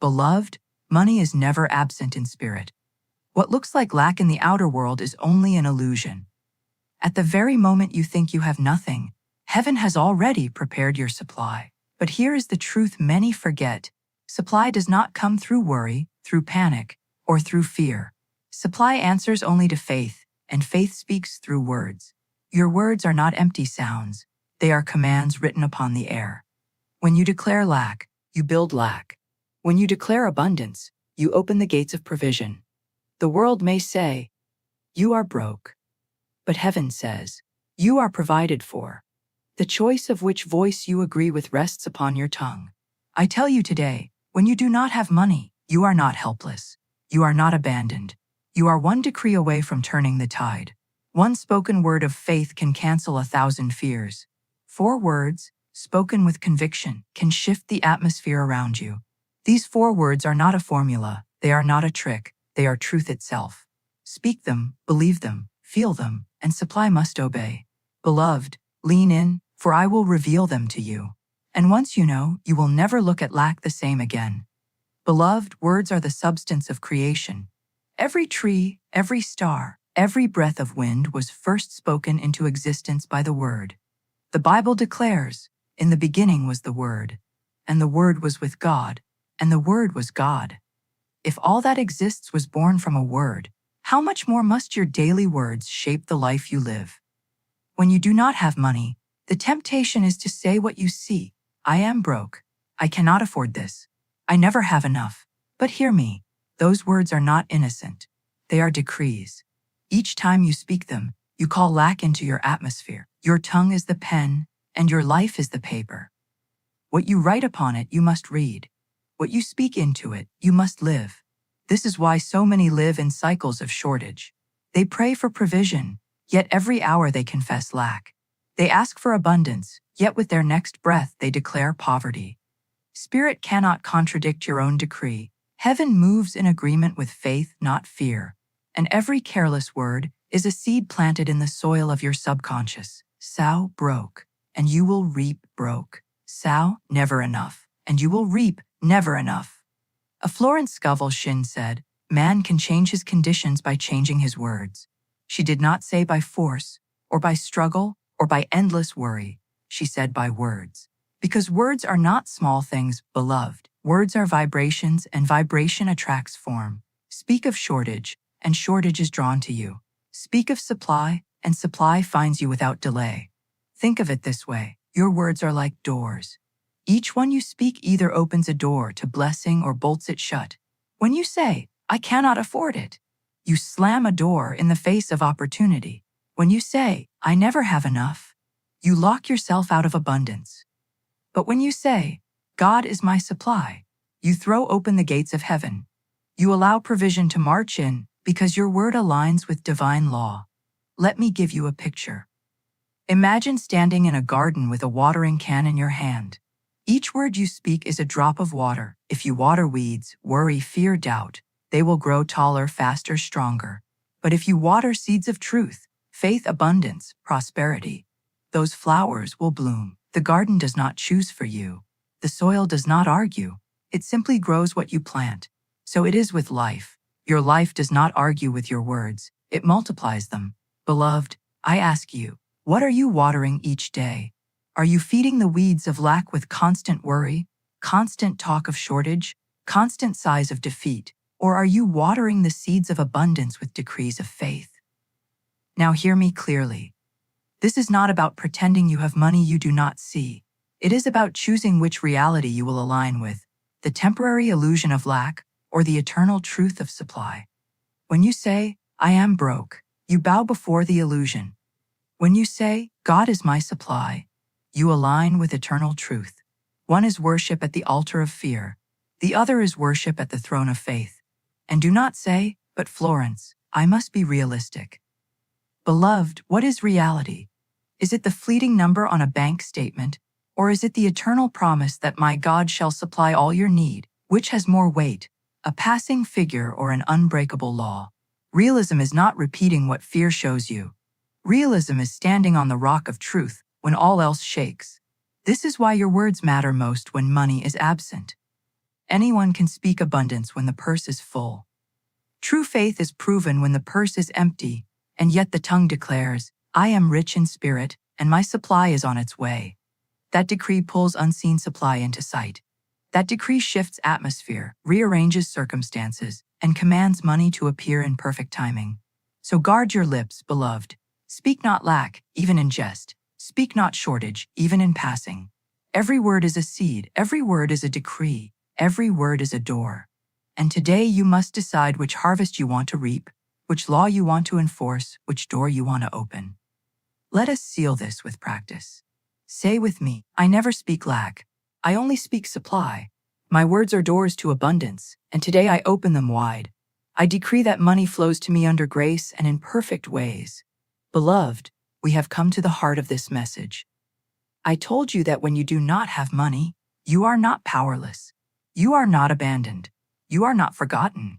Beloved, money is never absent in spirit. What looks like lack in the outer world is only an illusion. At the very moment you think you have nothing, heaven has already prepared your supply. But here is the truth many forget. Supply does not come through worry, through panic, or through fear. Supply answers only to faith, and faith speaks through words. Your words are not empty sounds. They are commands written upon the air. When you declare lack, you build lack. When you declare abundance, you open the gates of provision. The world may say, "You are broke." But heaven says, "You are provided for." The choice of which voice you agree with rests upon your tongue. I tell you today, when you do not have money, you are not helpless. You are not abandoned. You are one decree away from turning the tide. One spoken word of faith can cancel 1,000 fears. 4 words, spoken with conviction, can shift the atmosphere around you. These 4 words are not a formula. They are not a trick. They are truth itself. Speak them, believe them, feel them, and supply must obey. Beloved, lean in, for I will reveal them to you. And once you know, you will never look at lack the same again. Beloved, words are the substance of creation. Every tree, every star, every breath of wind was first spoken into existence by the Word. The Bible declares, "In the beginning was the Word, and the Word was with God, and the Word was God." If all that exists was born from a word, how much more must your daily words shape the life you live? When you do not have money, the temptation is to say what you see. "I am broke. I cannot afford this. I never have enough." But hear me, those words are not innocent. They are decrees. Each time you speak them, you call lack into your atmosphere. Your tongue is the pen, and your life is the paper. What you write upon it, you must read. What you speak into it, you must live. This is why so many live in cycles of shortage. They pray for provision, yet every hour they confess lack. They ask for abundance, yet with their next breath they declare poverty. Spirit cannot contradict your own decree. Heaven moves in agreement with faith, not fear. And every careless word is a seed planted in the soil of your subconscious. Sow broke, and you will reap broke. Sow never enough, and you will reap never enough. A Florence Scovel Shinn said, "Man can change his conditions by changing his words." She did not say by force, or by struggle, or by endless worry. She said by words. Because words are not small things, beloved. Words are vibrations, and vibration attracts form. Speak of shortage, and shortage is drawn to you. Speak of supply, and supply finds you without delay. Think of it this way. Your words are like doors. Each one you speak either opens a door to blessing or bolts it shut. When you say, "I cannot afford it," you slam a door in the face of opportunity. When you say, "I never have enough," you lock yourself out of abundance. But when you say, "God is my supply," you throw open the gates of heaven. You allow provision to march in because your word aligns with divine law. Let me give you a picture. Imagine standing in a garden with a watering can in your hand. Each word you speak is a drop of water. If you water weeds, worry, fear, doubt, they will grow taller, faster, stronger. But if you water seeds of truth, faith, abundance, prosperity, those flowers will bloom. The garden does not choose for you. The soil does not argue. It simply grows what you plant. So it is with life. Your life does not argue with your words. It multiplies them. Beloved, I ask you, what are you watering each day? Are you feeding the weeds of lack with constant worry, constant talk of shortage, constant sighs of defeat? Or are you watering the seeds of abundance with decrees of faith? Now hear me clearly. This is not about pretending you have money you do not see. It is about choosing which reality you will align with, the temporary illusion of lack or the eternal truth of supply. When you say, "I am broke," you bow before the illusion. When you say, "God is my supply," you align with eternal truth. One is worship at the altar of fear. The other is worship at the throne of faith. And do not say, "But Florence, I must be realistic." Beloved, what is reality? Is it the fleeting number on a bank statement, or is it the eternal promise that my God shall supply all your need? Which has more weight, a passing figure or an unbreakable law? Realism is not repeating what fear shows you. Realism is standing on the rock of truth when all else shakes. This is why your words matter most when money is absent. Anyone can speak abundance when the purse is full. True faith is proven when the purse is empty, and yet the tongue declares, I am rich in spirit, and my supply is on its way. That decree pulls unseen supply into sight. That decree shifts atmosphere, rearranges circumstances, and commands money to appear in perfect timing. So guard your lips, beloved. Speak not lack, even in jest. Speak not shortage, even in passing. Every word is a seed, every word is a decree, every word is a door. And today you must decide which harvest you want to reap, which law you want to enforce, which door you want to open. Let us seal this with practice. Say with me, I never speak lack. I only speak supply. My words are doors to abundance, and today I open them wide. I decree that money flows to me under grace and in perfect ways. Beloved, we have come to the heart of this message. I told you that when you do not have money, you are not powerless. You are not abandoned. You are not forgotten.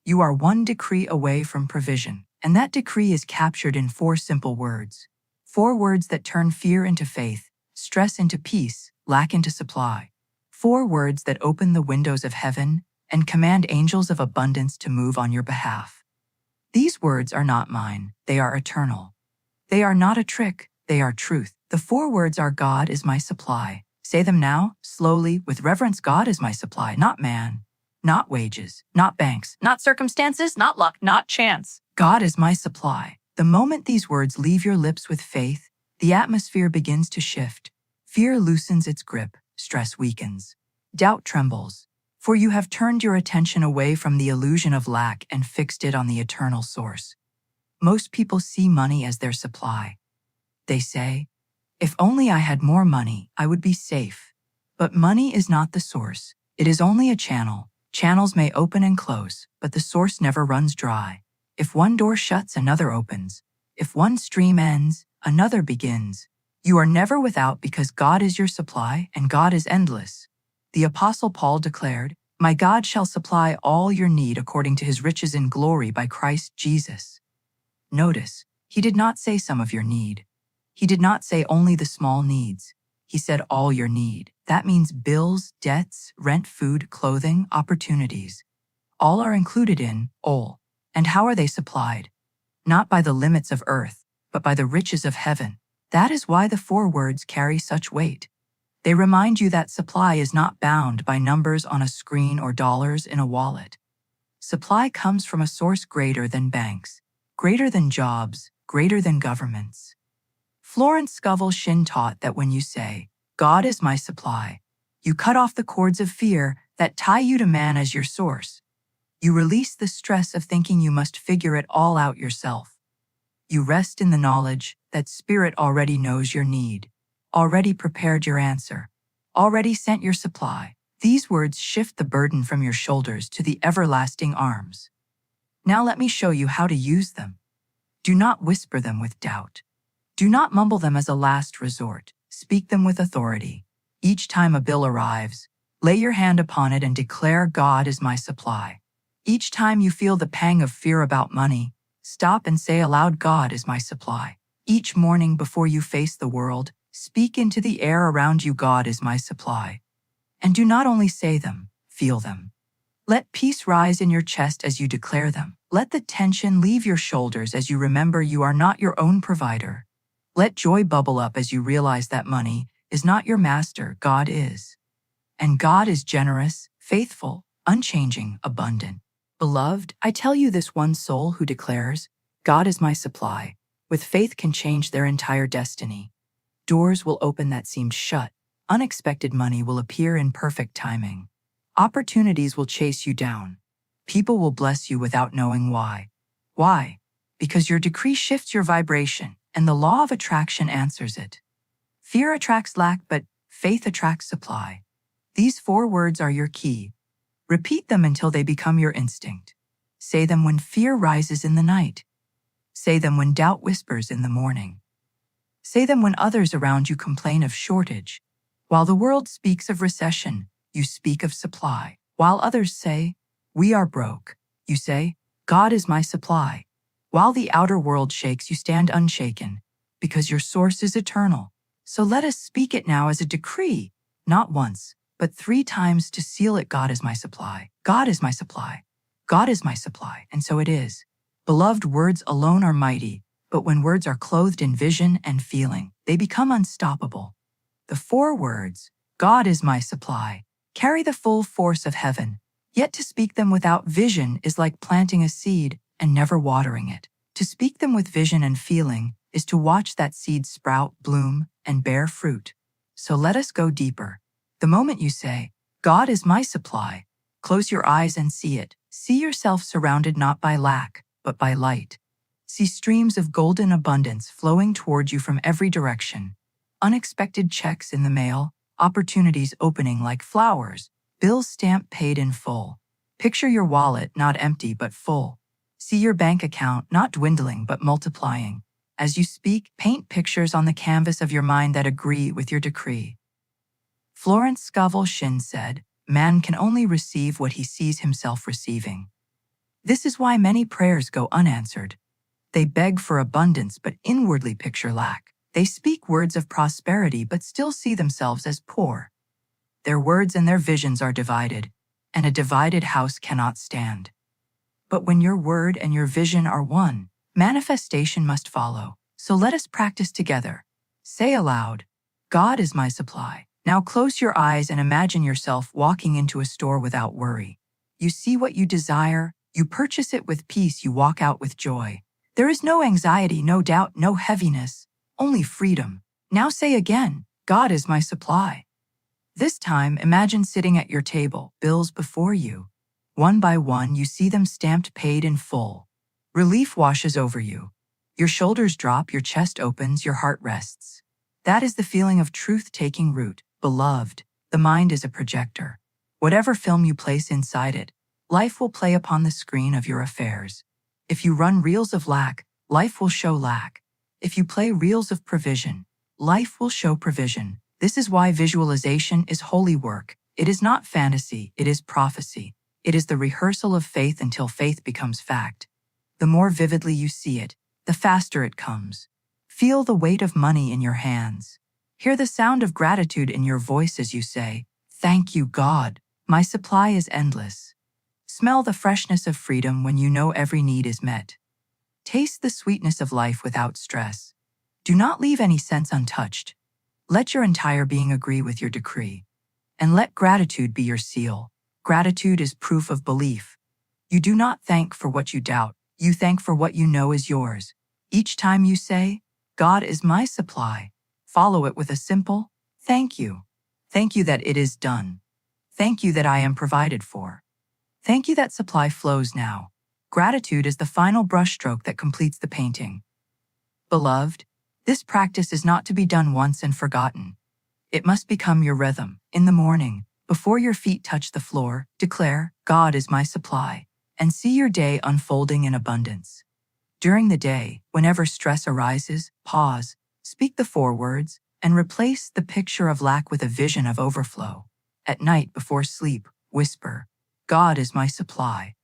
You are one decree away from provision, and that decree is captured in 4 simple words. 4 words that turn fear into faith, stress into peace, lack into supply. 4 words that open the windows of heaven and command angels of abundance to move on your behalf. These words are not mine, they are eternal. They are not a trick, they are truth. The 4 words are God is my supply. Say them now, slowly, with reverence. God is my supply, not man, not wages, not banks, not circumstances, not luck, not chance. God is my supply. The moment these words leave your lips with faith, the atmosphere begins to shift. Fear loosens its grip, stress weakens. Doubt trembles, for you have turned your attention away from the illusion of lack and fixed it on the eternal source. Most people see money as their supply. They say, if only I had more money, I would be safe. But money is not the source. It is only a channel. Channels may open and close, but the source never runs dry. If one door shuts, another opens. If one stream ends, another begins. You are never without because God is your supply and God is endless. The Apostle Paul declared, My God shall supply all your need according to his riches in glory by Christ Jesus. Notice, he did not say some of your need. He did not say only the small needs. He said all your need. That means bills, debts, rent, food, clothing, opportunities. All are included in all. And how are they supplied? Not by the limits of earth, but by the riches of heaven. That is why the 4 words carry such weight. They remind you that supply is not bound by numbers on a screen or dollars in a wallet. Supply comes from a source greater than banks, greater than jobs, greater than governments. Florence Scovel Shinn taught that when you say, God is my supply, you cut off the cords of fear that tie you to man as your source. You release the stress of thinking you must figure it all out yourself. You rest in the knowledge that Spirit already knows your need, already prepared your answer, already sent your supply. These words shift the burden from your shoulders to the everlasting arms. Now let me show you how to use them. Do not whisper them with doubt. Do not mumble them as a last resort. Speak them with authority. Each time a bill arrives, lay your hand upon it and declare, God is my supply. Each time you feel the pang of fear about money, stop and say aloud, God is my supply. Each morning before you face the world, speak into the air around you, God is my supply. And do not only say them, feel them. Let peace rise in your chest as you declare them. Let the tension leave your shoulders as you remember you are not your own provider. Let joy bubble up as you realize that money is not your master, God is. And God is generous, faithful, unchanging, abundant. Beloved, I tell you, this one soul who declares, God is my supply, with faith can change their entire destiny. Doors will open that seemed shut. Unexpected money will appear in perfect timing. Opportunities will chase you down. People will bless you without knowing why. Why? Because your decree shifts your vibration, and the law of attraction answers it. Fear attracts lack, but faith attracts supply. These 4 words are your key. Repeat them until they become your instinct. Say them when fear rises in the night. Say them when doubt whispers in the morning. Say them when others around you complain of shortage. While the world speaks of recession, you speak of supply. While others say, we are broke, you say, God is my supply. While the outer world shakes, you stand unshaken, because your source is eternal. So let us speak it now as a decree, not once, but but 3 times to seal it. God is my supply. God is my supply. God is my supply. And so it is. Beloved, words alone are mighty, but when words are clothed in vision and feeling, they become unstoppable. The 4 words, God is my supply, carry the full force of heaven, yet to speak them without vision is like planting a seed and never watering it. To speak them with vision and feeling is to watch that seed sprout, bloom, and bear fruit. So let us go deeper. The moment you say, God is my supply, close your eyes and see it. See yourself surrounded not by lack, but by light. See streams of golden abundance flowing toward you from every direction. Unexpected checks in the mail, opportunities opening like flowers, bills stamped paid in full. Picture your wallet not empty but full. See your bank account not dwindling but multiplying. As you speak, paint pictures on the canvas of your mind that agree with your decree. Florence Scovel Shinn said, "Man can only receive what he sees himself receiving." This is why many prayers go unanswered. They beg for abundance but inwardly picture lack. They speak words of prosperity but still see themselves as poor. Their words and their visions are divided, and a divided house cannot stand. But when your word and your vision are one, manifestation must follow. So let us practice together. Say aloud, God is my supply. Now close your eyes and imagine yourself walking into a store without worry. You see what you desire, you purchase it with peace, you walk out with joy. There is no anxiety, no doubt, no heaviness, only freedom. Now say again, God is my supply. This time, imagine sitting at your table, bills before you. One by one, you see them stamped paid in full. Relief washes over you. Your shoulders drop, your chest opens, your heart rests. That is the feeling of truth taking root. Beloved, the mind is a projector. Whatever film you place inside it, life will play upon the screen of your affairs. If you run reels of lack, life will show lack. If you play reels of provision, life will show provision. This is why visualization is holy work. It is not fantasy, it is prophecy. It is the rehearsal of faith until faith becomes fact. The more vividly you see it, the faster it comes. Feel the weight of money in your hands. Hear the sound of gratitude in your voice as you say, "Thank you, God. My supply is endless." Smell the freshness of freedom when you know every need is met. Taste the sweetness of life without stress. Do not leave any sense untouched. Let your entire being agree with your decree. And let gratitude be your seal. Gratitude is proof of belief. You do not thank for what you doubt. You thank for what you know is yours. Each time you say, God is my supply, follow it with a simple, thank you. Thank you that it is done. Thank you that I am provided for. Thank you that supply flows now. Gratitude is the final brushstroke that completes the painting. Beloved, this practice is not to be done once and forgotten. It must become your rhythm. In the morning, before your feet touch the floor, declare, God is my supply, and see your day unfolding in abundance. During the day, whenever stress arises, pause, speak the 4 words, and replace the picture of lack with a vision of overflow. At night before sleep, whisper, God is my supply,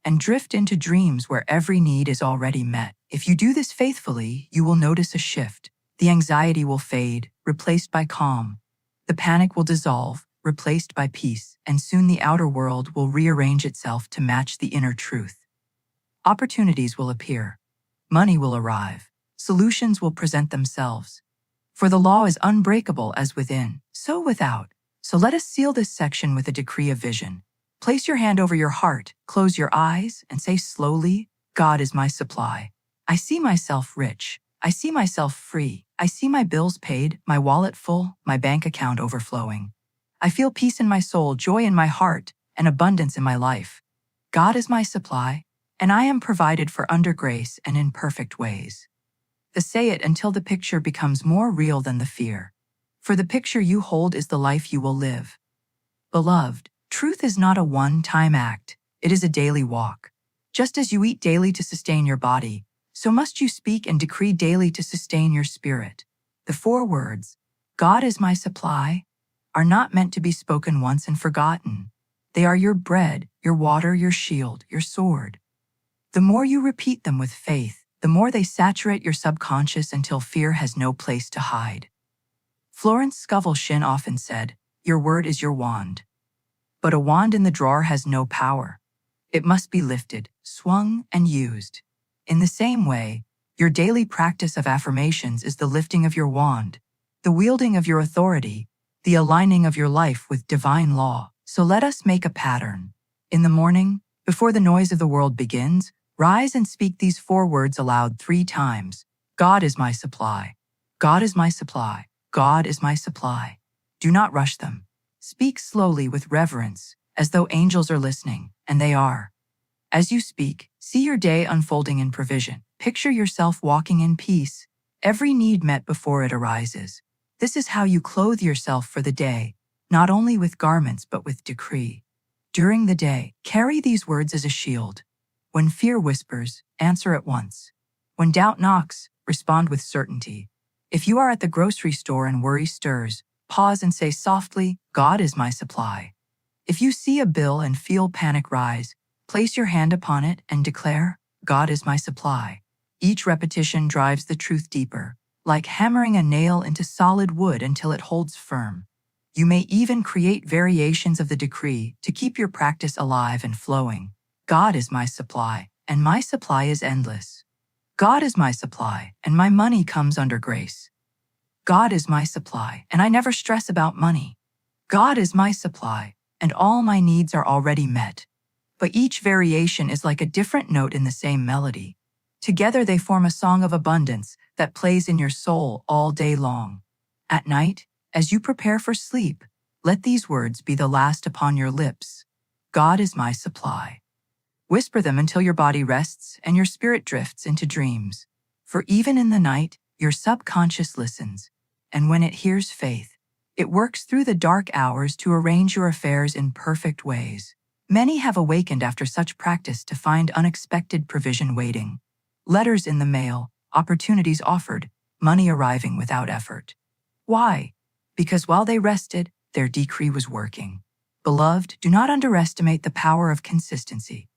and drift into dreams where every need is already met. If you do this faithfully, you will notice a shift. The anxiety will fade, replaced by calm. The panic will dissolve, replaced by peace, and soon the outer world will rearrange itself to match the inner truth. Opportunities will appear. Money will arrive. Solutions will present themselves. For the law is unbreakable as within, so without. So let us seal this section with a decree of vision. Place your hand over your heart, close your eyes, and say slowly, God is my supply. I see myself rich. I see myself free. I see my bills paid, my wallet full, my bank account overflowing. I feel peace in my soul, joy in my heart, and abundance in my life. God is my supply, and I am provided for under grace and in perfect ways. Say it until the picture becomes more real than the fear. For the picture you hold is the life you will live. Beloved, truth is not a one-time act, it is a daily walk. Just as you eat daily to sustain your body, so must you speak and decree daily to sustain your spirit. The 4 words, God is my supply, are not meant to be spoken once and forgotten. They are your bread, your water, your shield, your sword. The more you repeat them with faith, the more they saturate your subconscious until fear has no place to hide. Florence Scovel Shinn often said, Your word is your wand. But a wand in the drawer has no power. It must be lifted, swung, and used. In the same way, your daily practice of affirmations is the lifting of your wand, the wielding of your authority, the aligning of your life with divine law. So let us make a pattern. In the morning, before the noise of the world begins, rise and speak these 4 words aloud 3 times. God is my supply. God is my supply. God is my supply. Do not rush them. Speak slowly with reverence, as though angels are listening, and they are. As you speak, see your day unfolding in provision. Picture yourself walking in peace, every need met before it arises. This is how you clothe yourself for the day, not only with garments but with decree. During the day, carry these words as a shield. When fear whispers, answer at once. When doubt knocks, respond with certainty. If you are at the grocery store and worry stirs, pause and say softly, God is my supply. If you see a bill and feel panic rise, place your hand upon it and declare, God is my supply. Each repetition drives the truth deeper, like hammering a nail into solid wood until it holds firm. You may even create variations of the decree to keep your practice alive and flowing. God is my supply, and my supply is endless. God is my supply, and my money comes under grace. God is my supply, and I never stress about money. God is my supply, and all my needs are already met. But each variation is like a different note in the same melody. Together they form a song of abundance that plays in your soul all day long. At night, as you prepare for sleep, let these words be the last upon your lips. God is my supply. Whisper them until your body rests and your spirit drifts into dreams. For even in the night, your subconscious listens, and when it hears faith, it works through the dark hours to arrange your affairs in perfect ways. Many have awakened after such practice to find unexpected provision waiting. Letters in the mail, opportunities offered, money arriving without effort. Why? Because while they rested, their decree was working. Beloved, do not underestimate the power of consistency.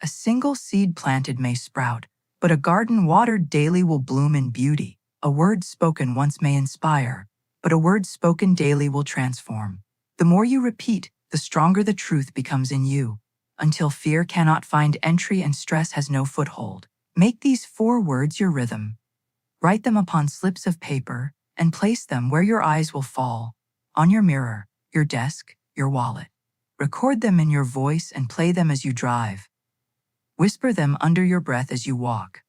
A single seed planted may sprout, but a garden watered daily will bloom in beauty. A word spoken once may inspire, but a word spoken daily will transform. The more you repeat, the stronger the truth becomes in you, until fear cannot find entry and stress has no foothold. Make these 4 words your rhythm. Write them upon slips of paper and place them where your eyes will fall, on your mirror, your desk, your wallet. Record them in your voice and play them as you drive. Whisper them under your breath as you walk.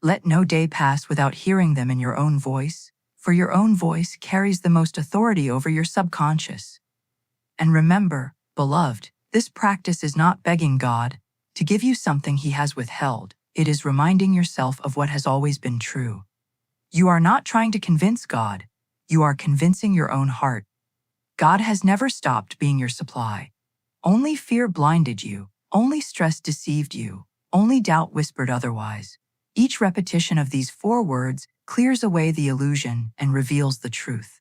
Let no day pass without hearing them in your own voice, for your own voice carries the most authority over your subconscious. And remember, beloved, this practice is not begging God to give you something He has withheld. It is reminding yourself of what has always been true. You are not trying to convince God. You are convincing your own heart. God has never stopped being your supply. Only fear blinded you. Only stress deceived you. Only doubt whispered otherwise. Each repetition of these 4 words clears away the illusion and reveals the truth.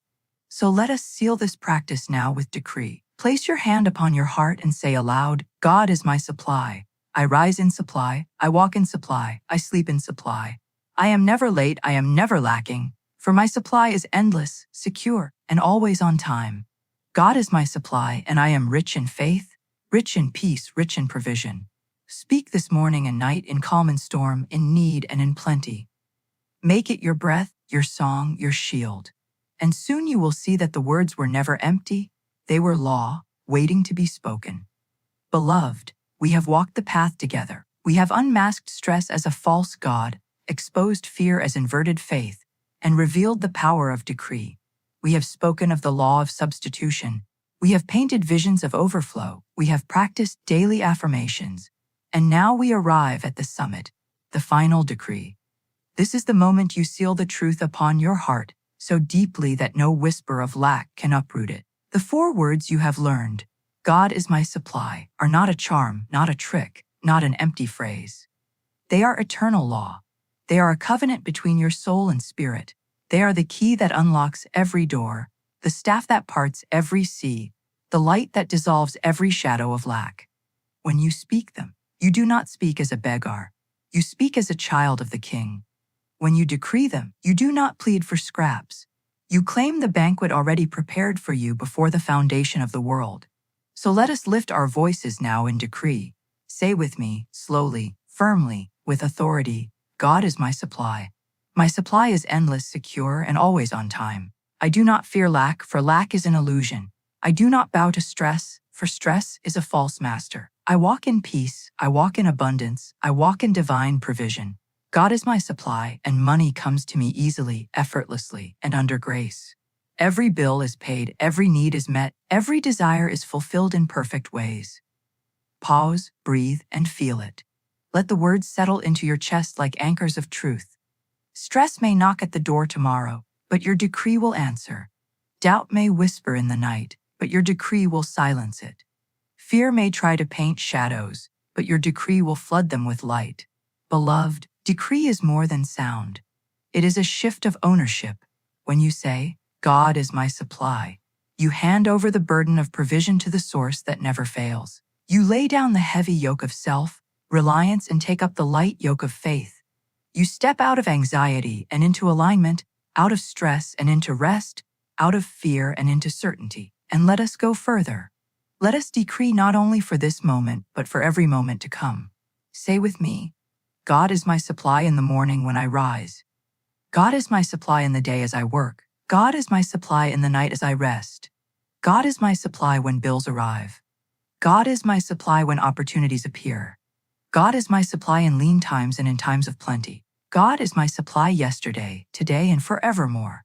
So let us seal this practice now with decree. Place your hand upon your heart and say aloud, God is my supply. I rise in supply, I walk in supply, I sleep in supply. I am never late, I am never lacking, for my supply is endless, secure, and always on time. God is my supply, and I am rich in faith, rich in peace, rich in provision. Speak this morning and night in calm and storm, in need and in plenty. Make it your breath, your song, your shield. And soon you will see that the words were never empty, they were law, waiting to be spoken. Beloved, we have walked the path together. We have unmasked stress as a false god, exposed fear as inverted faith, and revealed the power of decree. We have spoken of the law of substitution. We have painted visions of overflow. We have practiced daily affirmations. And now we arrive at the summit, the final decree. This is the moment you seal the truth upon your heart, so deeply that no whisper of lack can uproot it. The 4 words you have learned, God is my supply, are not a charm, not a trick, not an empty phrase. They are eternal law. They are a covenant between your soul and spirit. They are the key that unlocks every door, the staff that parts every sea, the light that dissolves every shadow of lack. When you speak them, you do not speak as a beggar. You speak as a child of the King. When you decree them, you do not plead for scraps. You claim the banquet already prepared for you before the foundation of the world. So let us lift our voices now in decree. Say with me, slowly, firmly, with authority, God is my supply. My supply is endless, secure, and always on time. I do not fear lack, for lack is an illusion. I do not bow to stress, for stress is a false master. I walk in peace, I walk in abundance, I walk in divine provision. God is my supply, and money comes to me easily, effortlessly, and under grace. Every bill is paid, every need is met, every desire is fulfilled in perfect ways. Pause, breathe, and feel it. Let the words settle into your chest like anchors of truth. Stress may knock at the door tomorrow, but your decree will answer. Doubt may whisper in the night, but your decree will silence it. Fear may try to paint shadows, but your decree will flood them with light. Beloved, decree is more than sound. It is a shift of ownership. When you say, God is my supply, you hand over the burden of provision to the source that never fails. You lay down the heavy yoke of self-reliance and take up the light yoke of faith. You step out of anxiety and into alignment, out of stress and into rest, out of fear and into certainty. And let us go further. Let us decree not only for this moment, but for every moment to come. Say with me, God is my supply in the morning when I rise. God is my supply in the day as I work. God is my supply in the night as I rest. God is my supply when bills arrive. God is my supply when opportunities appear. God is my supply in lean times and in times of plenty. God is my supply yesterday, today, and forevermore.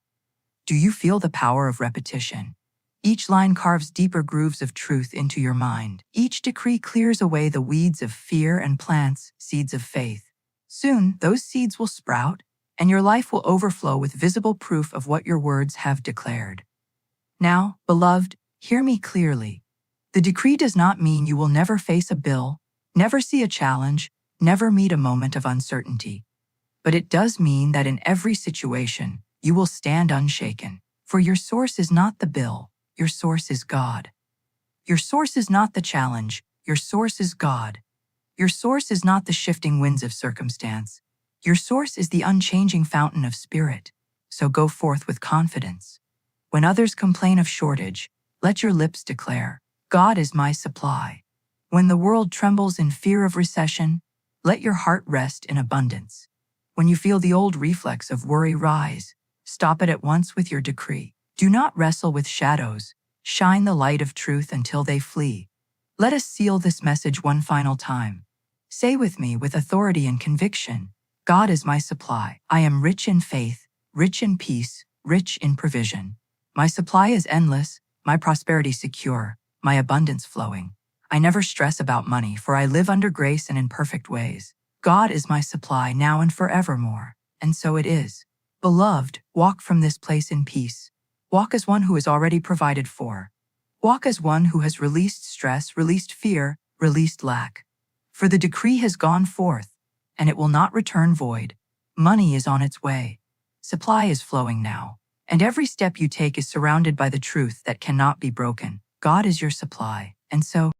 Do you feel the power of repetition? Each line carves deeper grooves of truth into your mind. Each decree clears away the weeds of fear and plants seeds of faith. Soon, those seeds will sprout, and your life will overflow with visible proof of what your words have declared. Now, beloved, hear me clearly. The decree does not mean you will never face a bill, never see a challenge, never meet a moment of uncertainty. But it does mean that in every situation, you will stand unshaken. For your source is not the bill, your source is God. Your source is not the challenge, your source is God. Your source is not the shifting winds of circumstance. Your source is the unchanging fountain of spirit. So go forth with confidence. When others complain of shortage, let your lips declare, God is my supply. When the world trembles in fear of recession, let your heart rest in abundance. When you feel the old reflex of worry rise, stop it at once with your decree. Do not wrestle with shadows. Shine the light of truth until they flee. Let us seal this message one final time. Say with me with authority and conviction, God is my supply. I am rich in faith, rich in peace, rich in provision. My supply is endless, my prosperity secure, my abundance flowing. I never stress about money, for I live under grace and in perfect ways. God is my supply now and forevermore. And so it is. Beloved, walk from this place in peace. Walk as one who is already provided for. Walk as one who has released stress, released fear, released lack. For the decree has gone forth, and it will not return void. Money is on its way. Supply is flowing now, and every step you take is surrounded by the truth that cannot be broken. God is your supply, and so